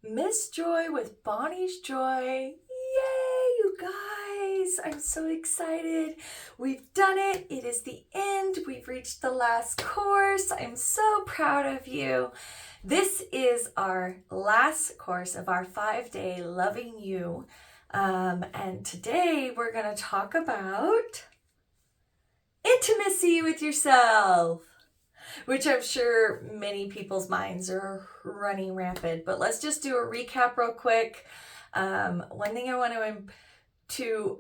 Miss Joy with Bonnie's Joy. Yay, you guys! I'm so excited. We've done it. It is the end. We've reached the last course. I'm so proud of you. This is our last course of our 5-day Loving You. And today we're going to talk about intimacy with yourself, which I'm sure many people's minds are running rampant. But let's just do a recap real quick. One thing I want to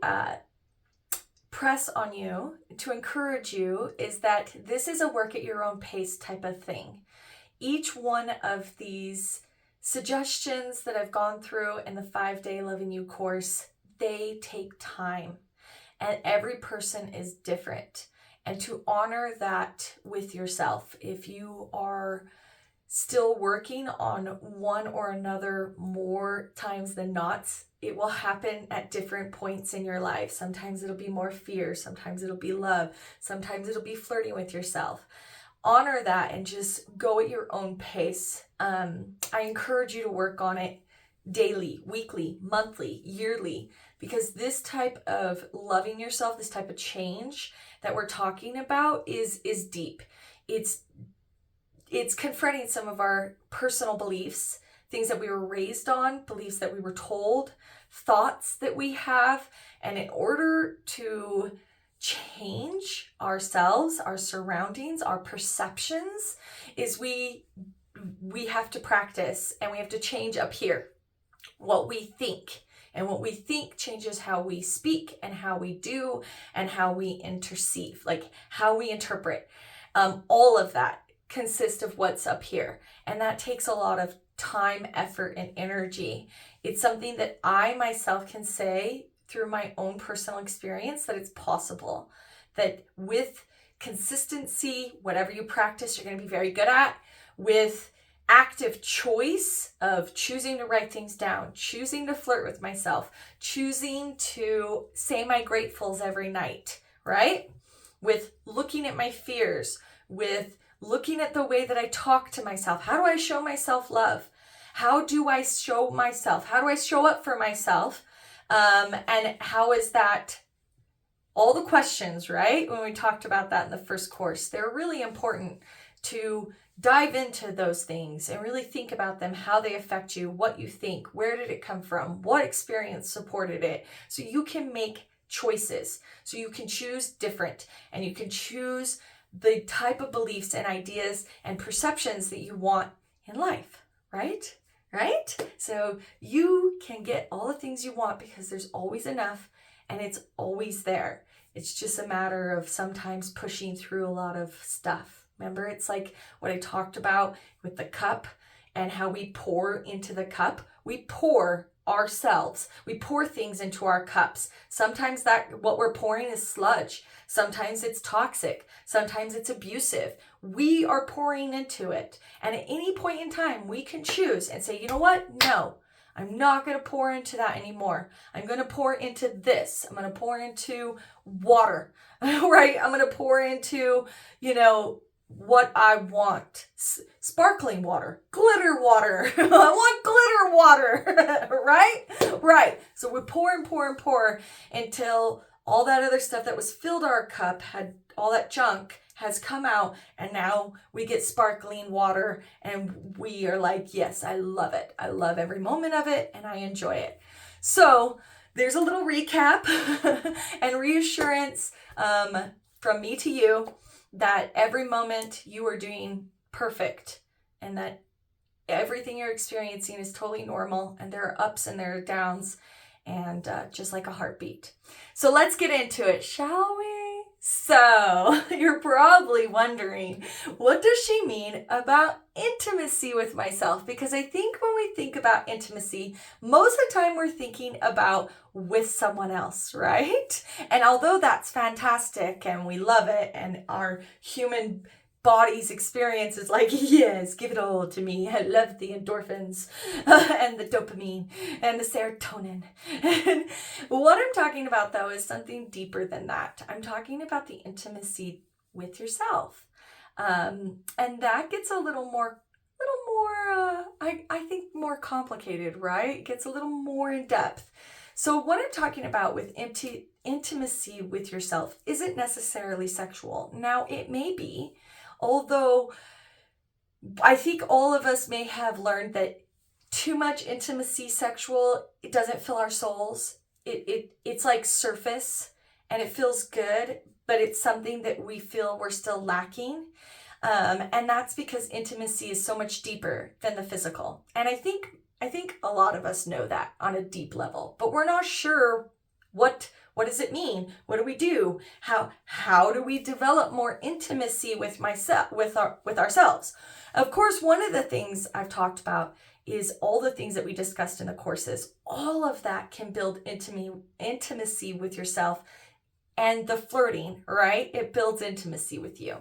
press on you, to encourage you, is that this is a work at your own pace type of thing. Each one of these suggestions that I've gone through in the 5-day Loving You course, they take time, and every person is different. And to honor that with yourself. If you are still working on one or another more times than not, it will happen at different points in your life. Sometimes it'll be more fear, sometimes it'll be love, sometimes it'll be flirting with yourself. Honor that and just go at your own pace. I encourage you to work on it daily, weekly, monthly, yearly, because this type of loving yourself, this type of change that we're talking about is deep. It's confronting some of our personal beliefs, things that we were raised on, beliefs that we were told, thoughts that we have. And in order to change ourselves, our surroundings, our perceptions, is we have to practice, and we have to change up here what we think. And what we think changes how we speak and how we do and how we interceive, like how we interpret. All of that consists of what's up here. And that takes a lot of time, effort, and energy. It's something that I myself can say through my own personal experience that it's possible. That with consistency, whatever you practice, you're going to be very good at. With active choice of choosing to write things down, choosing to flirt with myself, choosing to say my gratefuls every night, right? With looking at my fears, with looking at the way that I talk to myself. How do I show myself love? How do I show myself? How do I show up for myself? And how is that? All the questions, right? When we talked about that in the first course, they're really important to dive into those things and really think about them, how they affect you, what you think, where did it come from, what experience supported it, so you can make choices, so you can choose different, and you can choose the type of beliefs and ideas and perceptions that you want in life, right? So you can get all the things you want because there's always enough, and it's always there. It's just a matter of sometimes pushing through a lot of stuff. Remember, it's like what I talked about with the cup and how we pour into the cup. We pour ourselves. We pour things into our cups. Sometimes that what we're pouring is sludge. Sometimes it's toxic. Sometimes it's abusive. We are pouring into it. And at any point in time, we can choose and say, you know what? No, I'm not going to pour into that anymore. I'm going to pour into this. I'm going to pour into water, right? I'm going to pour into, what I want. Sparkling water, glitter water. I want glitter water, right? Right. So we pour and pour and pour until all that other stuff that was filled our cup, had all that junk, has come out, and now we get sparkling water, and we are like, yes, I love it. I love every moment of it, and I enjoy it. So there's a little recap and reassurance from me to you that every moment you are doing perfect, and that everything you're experiencing is totally normal, and there are ups and there are downs, and just like a heartbeat. So let's get into it, shall we? So you're probably wondering, what does she mean about intimacy with myself? Because I think when we think about intimacy, most of the time we're thinking about with someone else, right? And although that's fantastic and we love it, and our human body's experience is like, yes, give it all to me. I love the endorphins and the dopamine and the serotonin. And what I'm talking about, though, is something deeper than that. I'm talking about the intimacy with yourself. And that gets a little more I think more complicated, right? It gets a little more in depth. So what I'm talking about with intimacy with yourself isn't necessarily sexual. Now, it may be, although I think all of us may have learned that too much intimacy sexual, it doesn't fill our souls. It's like surface and it feels good, but it's something that we feel we're still lacking. And that's because intimacy is so much deeper than the physical. And I think a lot of us know that on a deep level, but we're not sure what does it mean? What do we do? How do we develop more intimacy with ourselves? Of course, one of the things I've talked about is all the things that we discussed in the courses. All of that can build intimacy with yourself, and the flirting, right? It builds intimacy with you.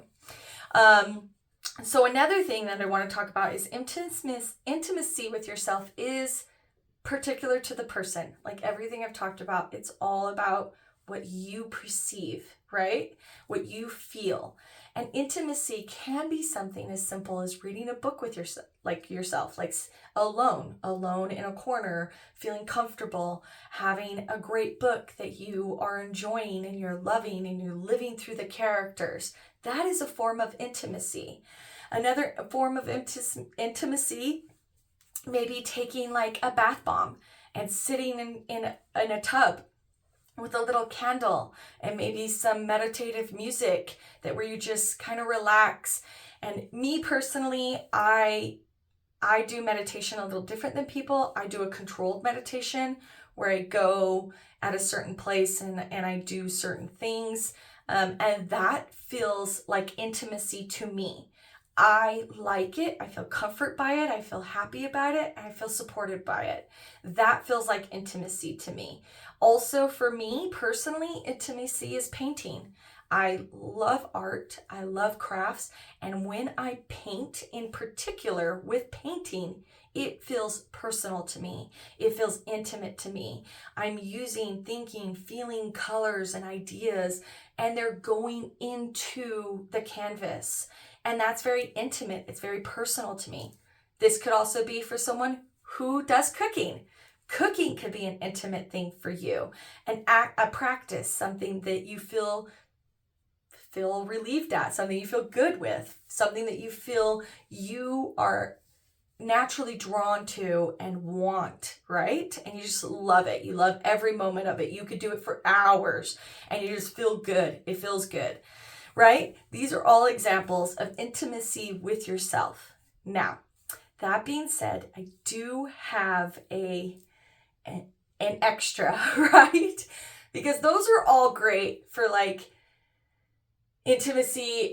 So another thing that I want to talk about is intimacy with yourself is particular to the person. Like everything I've talked about, it's all about what you perceive, right? What you feel. And intimacy can be something as simple as reading a book with yourself, like alone in a corner, feeling comfortable, having a great book that you are enjoying and you're loving and you're living through the characters. That is a form of intimacy. Another form of intimacy, maybe taking like a bath bomb and sitting in a tub with a little candle and maybe some meditative music where you just kind of relax. And me personally, I do meditation a little different than people. I do a controlled meditation where I go at a certain place and I do certain things. And that feels like intimacy to me. I like it. I feel comfort by it. I feel happy about it. And I feel supported by it. That feels like intimacy to me. Also, for me personally, intimacy is painting. I love art. I love crafts. And when I paint, in particular with painting, it feels personal to me. It feels intimate to me. I'm using, thinking, feeling colors and ideas, and they're going into the canvas. And that's very intimate. It's very personal to me. This could also be for someone who does cooking. Cooking could be an intimate thing for you. A practice, something that you feel relieved at, something you feel good with, something that you feel you are naturally drawn to and want, right? And you just love it. You love every moment of it. You could do it for hours and you just feel good. It feels good, right? These are all examples of intimacy with yourself. Now, that being said, I do have an extra, right? Because those are all great for like intimacy,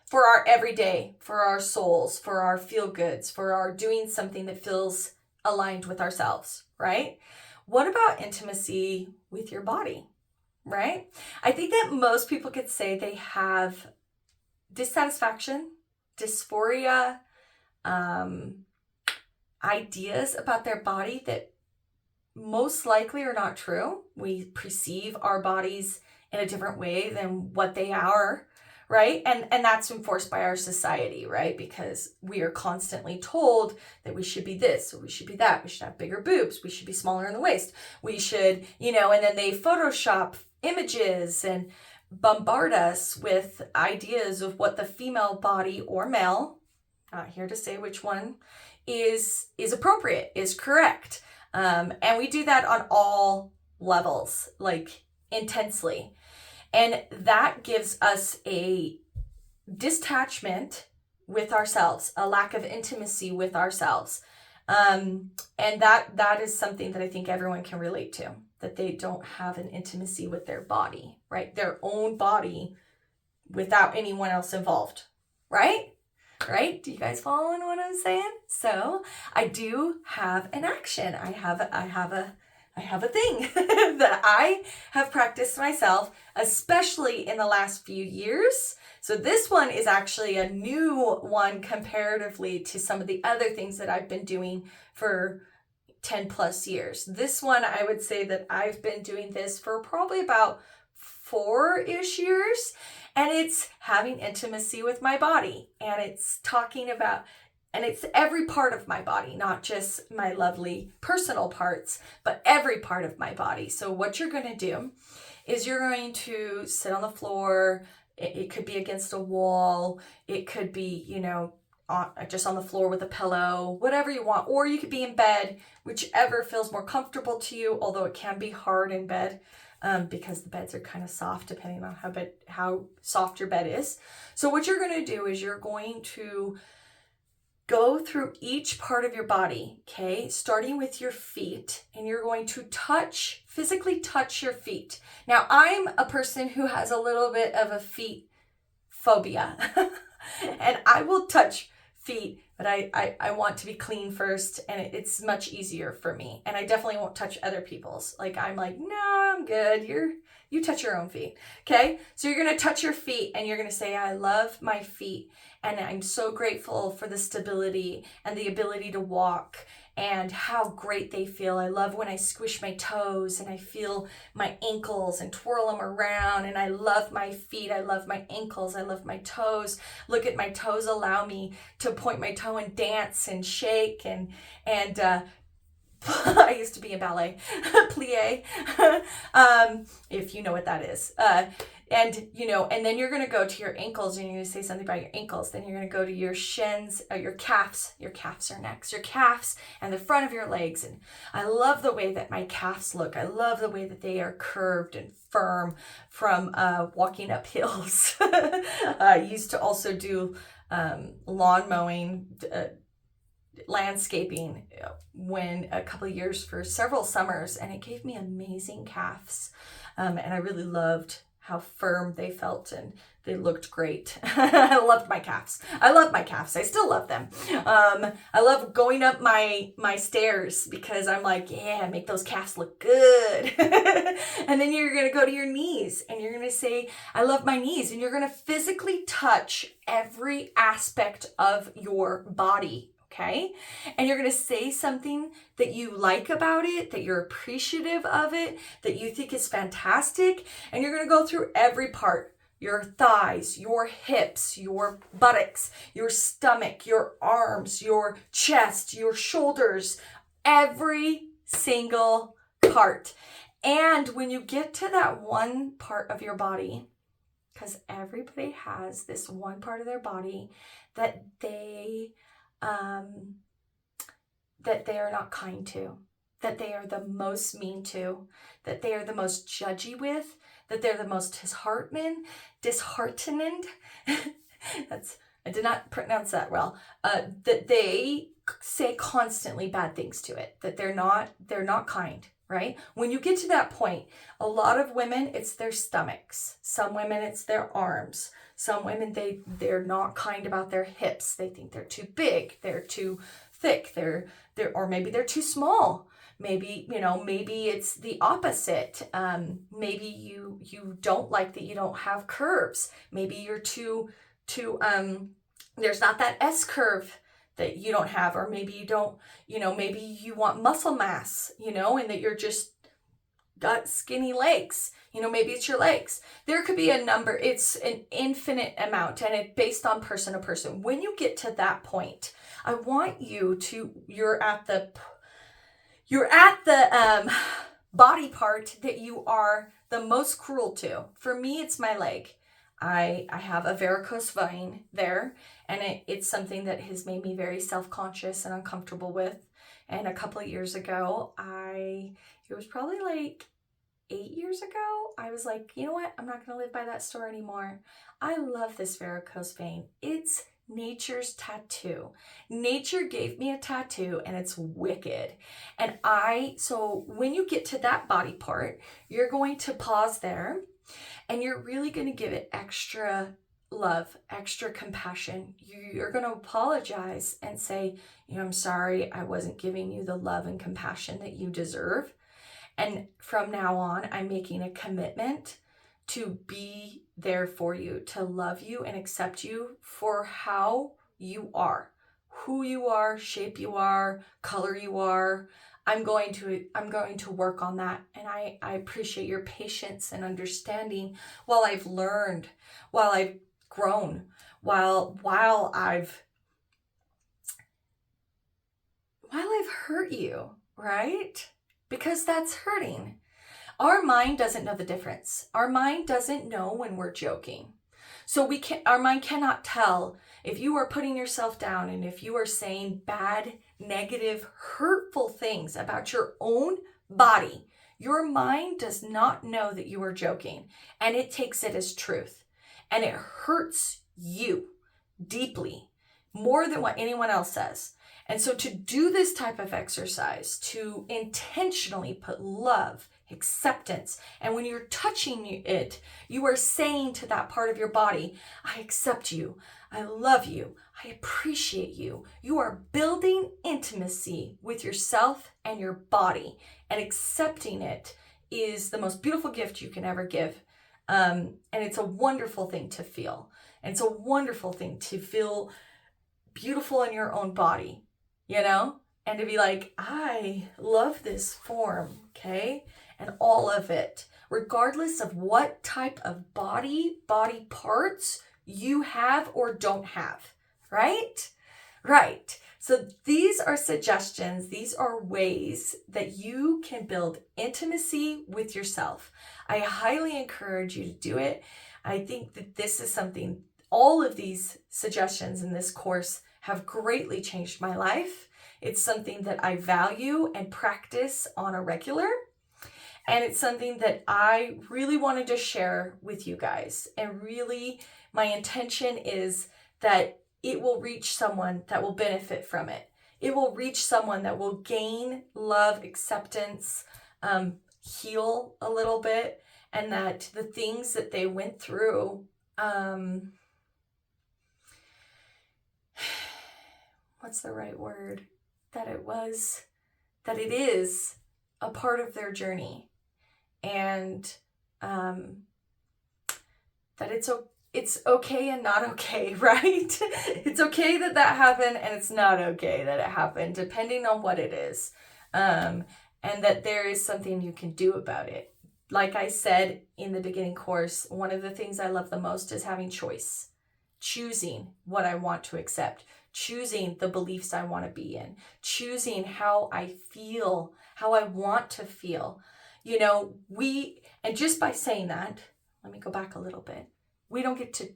for our everyday, for our souls, for our feel goods, for our doing something that feels aligned with ourselves, right? What about intimacy with your body, right? I think that most people could say they have dissatisfaction, dysphoria, ideas about their body that most likely are not true. We perceive our bodies in a different way than what they are, right? And that's enforced by our society, right? Because we are constantly told that we should be this, or we should be that, we should have bigger boobs, we should be smaller in the waist, we should, and then they Photoshop images and bombard us with ideas of what the female body or male, not here to say which one, is appropriate, is correct. And we do that on all levels, like intensely. And that gives us a detachment with ourselves, a lack of intimacy with ourselves. And that is something that I think everyone can relate to, that they don't have an intimacy with their body, right? Their own body without anyone else involved, right? Right? Do you guys follow what I'm saying? So I do have an action. I have a thing that I have practiced myself, especially in the last few years. So this one is actually a new one comparatively to some of the other things that I've been doing for 10 plus years. This one, I would say that I've been doing this for probably about 4-ish years. And it's having intimacy with my body. And it's talking about And it's every part of my body, not just my lovely personal parts, but every part of my body. So what you're going to do is you're going to sit on the floor. It could be against a wall. It could be, just on the floor with a pillow, whatever you want. Or you could be in bed, whichever feels more comfortable to you, although it can be hard in bed because the beds are kind of soft depending on how soft your bed is. So what you're going to do is you're going to go through each part of your body, okay? Starting with your feet, and you're going to physically touch your feet. Now, I'm a person who has a little bit of a feet phobia, and I will touch feet, but I want to be clean first, and it's much easier for me. And I definitely won't touch other people's. Like, I'm like, no, I'm good. You touch your own feet, okay? So you're gonna touch your feet, and you're gonna say, I love my feet, and I'm so grateful for the stability and the ability to walk and how great they feel. I love when I squish my toes and I feel my ankles and twirl them around, and I love my feet. I love my ankles. I love my toes. Look at my toes, allow me to point my toe and dance and shake and I used to be in ballet, plie, if you know what that is. And then you're going to go to your ankles, and you're going to say something about your ankles. Then you're going to go to your shins, your calves are next, your calves and the front of your legs. And I love the way that my calves look. I love the way that they are curved and firm from walking up hills. I used to also do lawn mowing, landscaping when a couple of years for several summers, and it gave me amazing calves, and I really loved how firm they felt and they looked great. I loved my calves. I love my calves. I still love them. I love going up my stairs because I'm like, yeah, make those calves look good. And then you're going to go to your knees, and you're going to say, I love my knees. And you're going to physically touch every aspect of your body. Okay? And you're going to say something that you like about it, that you're appreciative of it, that you think is fantastic. And you're going to go through every part: your thighs, your hips, your buttocks, your stomach, your arms, your chest, your shoulders, every single part. And when you get to that one part of your body, because everybody has this one part of their body that they are not kind to, that they are the most mean to, that they are the most judgy with, that they're the most disheartening. I did not pronounce that well. That they say constantly bad things to it, that they're not kind, right? When you get to that point, a lot of women, it's their stomachs. Some women, it's their arms. Some women, they're not kind about their hips. They think they're too big, they're too thick, or maybe they're too small. Maybe it's the opposite. Maybe you don't like that you don't have curves. Maybe you're too there's not that S curve that you don't have, or maybe you don't, maybe you want muscle mass, and that you're just got skinny legs. Maybe it's your legs. There could be a number. It's an infinite amount, and it's based on person to person. When you get to that point, I want you're at the body part that you are the most cruel to. For me, it's my leg. I have a varicose vein there, and it's something that has made me very self-conscious and uncomfortable with. And a couple of years ago, it was probably like 8 years ago, I was like, you know what? I'm not going to live by that store anymore. I love this varicose vein. It's nature's tattoo. Nature gave me a tattoo, and it's wicked. And so when you get to that body part, you're going to pause there, and you're really going to give it extra love, extra compassion. You're going to apologize and say, I'm sorry, I wasn't giving you the love and compassion that you deserve. And from now on, I'm making a commitment to be there for you, to love you and accept you for how you are, who you are, shape you are, color you are. I'm going to work on that. And I appreciate your patience and understanding while I've learned, while I've grown, while I've hurt you, right? Because that's hurting. Our mind doesn't know the difference. Our mind doesn't know when we're joking. So our mind cannot tell if you are putting yourself down and if you are saying bad, negative, hurtful things about your own body. Your mind does not know that you are joking, and it takes it as truth. And it hurts you deeply, more than what anyone else says. And so to do this type of exercise, to intentionally put love, acceptance, and when you're touching it, you are saying to that part of your body, I accept you, I love you, I appreciate you. You are building intimacy with yourself and your body, and accepting it is the most beautiful gift you can ever give. And it's a wonderful thing to feel. And it's a wonderful thing to feel beautiful in your own body, you know? And to be like, I love this form, okay? And all of it, regardless of what type of body parts you have or don't have, right? Right. So these are suggestions. These are ways that you can build intimacy with yourself. I highly encourage you to do it. I think that this is something, all of these suggestions in this course have greatly changed my life. It's something that I value and practice on a regular. And it's something that I really wanted to share with you guys. And really, my intention is that it will reach someone that will benefit from it. It will reach someone that will gain love, acceptance, heal a little bit, and that the things that they went through, what's the right word? That it is a part of their journey, and that it's okay and not okay, right? It's okay that happened, and it's not okay that it happened, depending on what it is. And that there is something you can do about it. Like I said in the beginning course, one of the things I love the most is having choice. Choosing what I want to accept. Choosing the beliefs I want to be in. Choosing how I feel, how I want to feel. You know, and just by saying that, let me go back a little bit. We don't get to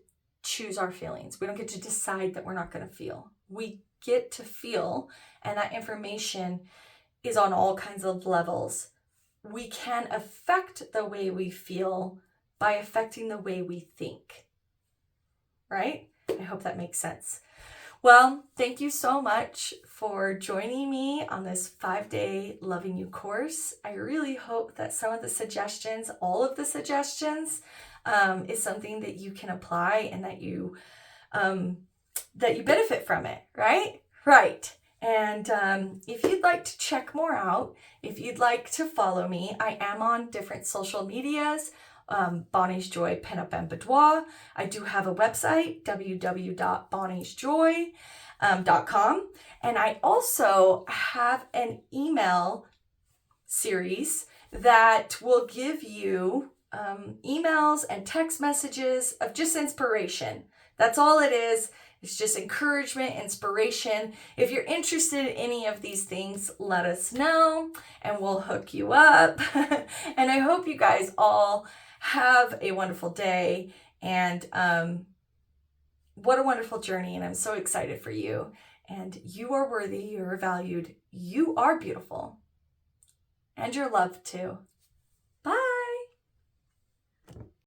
choose our feelings. We don't get to decide that we're not going to feel. We get to feel, and that information is on all kinds of levels. We can affect the way we feel by affecting the way we think. Right? I hope that makes sense. Well, thank you so much for joining me on this 5-day Loving You course. I really hope that some of the suggestions, all of the suggestions, is something that you can apply and that you benefit from it, right? Right. And if you'd like to check more out, if you'd like to follow me, I am on different social medias. Bonnie's Joy Pinup and Boudoir. I do have a website, www.bonniesjoy.com. And I also have an email series that will give you emails and text messages of just inspiration. That's all it is. It's just encouragement, inspiration. If you're interested in any of these things, let us know and we'll hook you up. And I hope you guys all have a wonderful day, and what a wonderful journey, and I'm so excited for you. And you are worthy, you are valued, you are beautiful, and you're loved too.